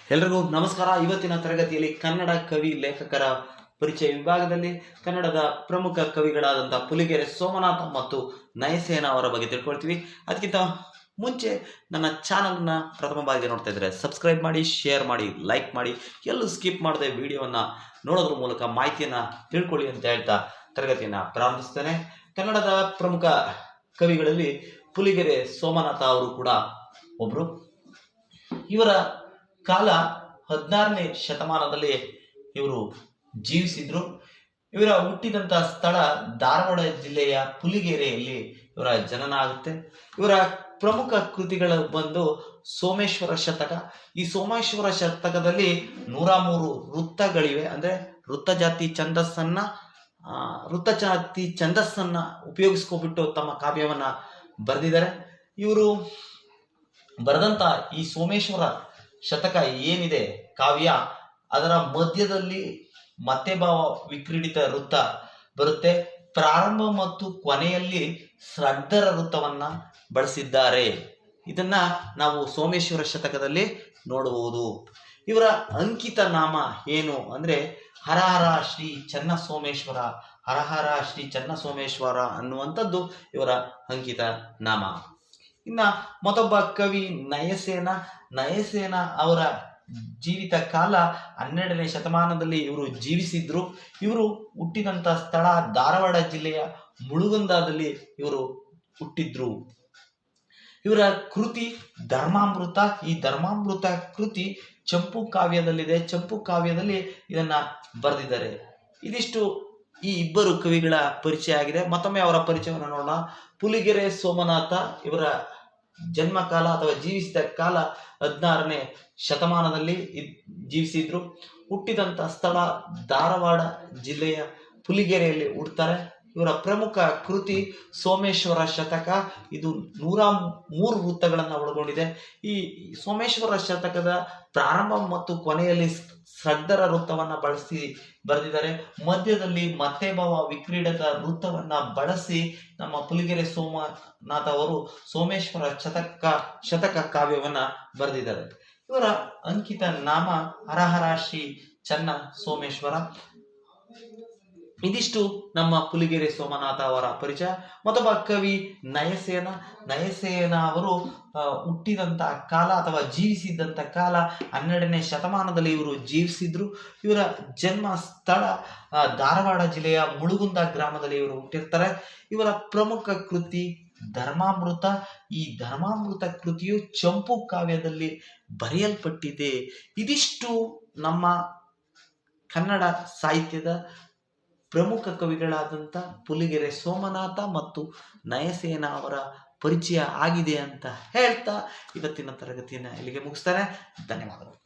ಎಲ್ರಿಗೂ ನಮಸ್ಕಾರ. ಇವತ್ತಿನ ತರಗತಿಯಲ್ಲಿ ಕನ್ನಡ ಕವಿ ಲೇಖಕರ ಪರಿಚಯ ವಿಭಾಗದಲ್ಲಿ ಕನ್ನಡದ ಪ್ರಮುಖ ಕವಿಗಳಾದಂತಹ ಪುಲಿಗೆರೆ ಸೋಮನಾಥ ಮತ್ತು ನಯಸೇನ ಅವರ ಬಗ್ಗೆ ತಿಳ್ಕೊಳ್ತೀವಿ. ಅದಕ್ಕಿಂತ ಮುಂಚೆ ನನ್ನ ಚಾನಲ್ನ ಪ್ರಥಮ ಬಾರಿಗೆ ನೋಡ್ತಾ ಇದ್ರೆ ಸಬ್ಸ್ಕ್ರೈಬ್ ಮಾಡಿ, ಶೇರ್ ಮಾಡಿ, ಲೈಕ್ ಮಾಡಿ, ಎಲ್ಲೂ ಸ್ಕಿಪ್ ಮಾಡದೆ ವಿಡಿಯೋವನ್ನು ನೋಡೋದ್ರ ಮೂಲಕ ಮಾಹಿತಿಯನ್ನು ತಿಳ್ಕೊಳ್ಳಿ ಅಂತ ಹೇಳ್ತಾ ತರಗತಿಯನ್ನು ಪ್ರಾರಂಭಿಸ್ತೇನೆ. ಕನ್ನಡದ ಪ್ರಮುಖ ಕವಿಗಳಲ್ಲಿ ಪುಲಿಗೆರೆ ಸೋಮನಾಥ ಅವರು ಕೂಡ ಒಬ್ಬರು. ಇವರ ಕಾಲ 16ನೇ ಶತಮಾನದಲ್ಲಿ ಇವರು ಜೀವಿಸಿದ್ರು. ಇವರ ಹುಟ್ಟಿದಂಥ ಸ್ಥಳ ಧಾರವಾಡ ಜಿಲ್ಲೆಯ ಪುಲಿಗೆರೆಯಲ್ಲಿ ಇವರ ಜನನ ಆಗುತ್ತೆ. ಇವರ ಪ್ರಮುಖ ಕೃತಿಗಳು ಬಂದು ಸೋಮೇಶ್ವರ ಶತಕ. ಈ ಸೋಮೇಶ್ವರ ಶತಕದಲ್ಲಿ 103 ವೃತ್ತಗಳಿವೆ. ಅಂದರೆ ವೃತ್ತಜಾತಿ ಛಂದಸ್ಸನ್ನ ಉಪಯೋಗಿಸ್ಕೊಬಿಟ್ಟು ತಮ್ಮ ಕಾವ್ಯವನ್ನ ಬರೆದಿದ್ದಾರೆ. ಇವರು ಬರೆದಂತ ಈ ಸೋಮೇಶ್ವರ ಶತಕ ಏನಿದೆ ಕಾವ್ಯ, ಅದರ ಮಧ್ಯದಲ್ಲಿ ಮತ್ತೆ ಭಾವ ವಿಕ್ರೀಡಿತ ವೃತ್ತ ಬರುತ್ತೆ. ಪ್ರಾರಂಭ ಮತ್ತು ಕೊನೆಯಲ್ಲಿ ಷಡ್ದರ ವೃತ್ತವನ್ನ ಬಳಸಿದ್ದಾರೆ. ಇದನ್ನ ನಾವು ಸೋಮೇಶ್ವರ ಶತಕದಲ್ಲಿ ನೋಡಬಹುದು. ಇವರ ಅಂಕಿತ ನಾಮ ಏನು ಅಂದ್ರೆ ಹರಹರ ಶ್ರೀ ಚನ್ನ ಸೋಮೇಶ್ವರ, ಹರಹರ ಶ್ರೀ ಚನ್ನ ಸೋಮೇಶ್ವರ ಅನ್ನುವಂಥದ್ದು ಇವರ ಅಂಕಿತ ನಾಮ. ಇನ್ನ ಮತ್ತೊಬ್ಬ ಕವಿ ನಯಸೇನ ಅವರ ಜೀವಿತ ಕಾಲ 12ನೇ ಶತಮಾನದಲ್ಲಿ ಇವರು ಜೀವಿಸಿದ್ರು. ಇವರು ಹುಟ್ಟಿದಂತ ಸ್ಥಳ ಧಾರವಾಡ ಜಿಲ್ಲೆಯ ಮುಳುಗುಂದದಲ್ಲಿ ಇವರು ಹುಟ್ಟಿದ್ರು. ಇವರ ಕೃತಿ ಧರ್ಮಾಮೃತ. ಈ ಧರ್ಮಾಮೃತ ಕೃತಿ ಚಂಪು ಕಾವ್ಯದಲ್ಲಿದೆ. ಚಂಪು ಕಾವ್ಯದಲ್ಲಿ ಇದನ್ನ ಬರೆದಿದ್ದಾರೆ. ಇದಿಷ್ಟು ಈ ಇಬ್ಬರು ಕವಿಗಳ ಪರಿಚಯ ಆಗಿದೆ. ಮತ್ತೊಮ್ಮೆ ಅವರ ಪರಿಚಯವನ್ನು ನೋಡೋಣ. ಪುಲಿಗೆರೆ ಸೋಮನಾಥ ಇವರ ಜನ್ಮ ಕಾಲ ಅಥವಾ ಜೀವಿಸಿದ ಕಾಲ 16ನೇ ಶತಮಾನದಲ್ಲಿ ಜೀವಿಸಿದ್ರು. ಹುಟ್ಟಿದಂತ ಸ್ಥಳ ಧಾರವಾಡ ಜಿಲ್ಲೆಯ ಪುಲಿಗೆರೆಯಲ್ಲಿ ಹುಡ್ತಾರೆ. ಇವರ ಪ್ರಮುಖ ಕೃತಿ ಸೋಮೇಶ್ವರ ಶತಕ. ಇದು 103 ವೃತ್ತಗಳನ್ನು ಒಳಗೊಂಡಿದೆ. ಈ ಸೋಮೇಶ್ವರ ಶತಕದ ಪ್ರಾರಂಭ ಮತ್ತು ಕೊನೆಯಲ್ಲಿ ಷಡ್ದರ ವೃತ್ತವನ್ನ ಬಳಸಿ ಬರೆದಿದ್ದಾರೆ. ಮಧ್ಯದಲ್ಲಿ ಮತ್ತೆ ಭಾವ ವಿಕ್ರೀಡಿತ ವೃತ್ತವನ್ನ ಬಳಸಿ ನಮ್ಮ ಪುಲಿಗೆರೆ ಸೋಮನಾಥ ಅವರು ಸೋಮೇಶ್ವರ ಶತಕ ಕಾವ್ಯವನ್ನ ಬರೆದಿದ್ದಾರೆ. ಇವರ ಅಂಕಿತ ನಾಮ ಹರಹರ ಶ್ರೀ ಚನ್ನ ಸೋಮೇಶ್ವರ. ಇದಿಷ್ಟು ನಮ್ಮ ಪುಲಿಗೆರೆ ಸೋಮನಾಥ ಅವರ ಪರಿಚಯ. ಮತ್ತೊಬ್ಬ ಕವಿ ನಯಸೇನ ಅವರು ಹುಟ್ಟಿದಂತ ಕಾಲ ಅಥವಾ ಜೀವಿಸಿದಂತ ಕಾಲ 12ನೇ ಶತಮಾನದಲ್ಲಿ ಇವರು ಜೀವಿಸಿದ್ರು. ಇವರ ಜನ್ಮ ಸ್ಥಳ ಧಾರವಾಡ ಜಿಲ್ಲೆಯ ಮುಳುಗುಂದ ಗ್ರಾಮದಲ್ಲಿ ಇವರು ಹುಟ್ಟಿರ್ತಾರೆ. ಇವರ ಪ್ರಮುಖ ಕೃತಿ ಧರ್ಮಾಮೃತ. ಈ ಧರ್ಮಾಮೃತ ಕೃತಿಯು ಚಂಪು ಕಾವ್ಯದಲ್ಲಿ ಬರೆಯಲ್ಪಟ್ಟಿದೆ. ಇದಿಷ್ಟು ನಮ್ಮ ಕನ್ನಡ ಸಾಹಿತ್ಯದ ಪ್ರಮುಖ ಕವಿಗಳಾದಂಥ ಪುಲಿಗೆರೆ ಸೋಮನಾಥ ಮತ್ತು ನಯಸೇನ ಅವರ ಪರಿಚಯ ಆಗಿದೆ ಅಂತ ಹೇಳ್ತಾ ಇವತ್ತಿನ ತರಗತಿಯನ್ನು ಇಲ್ಲಿಗೆ ಮುಗಿಸ್ತಾರೆ. ಧನ್ಯವಾದಗಳು.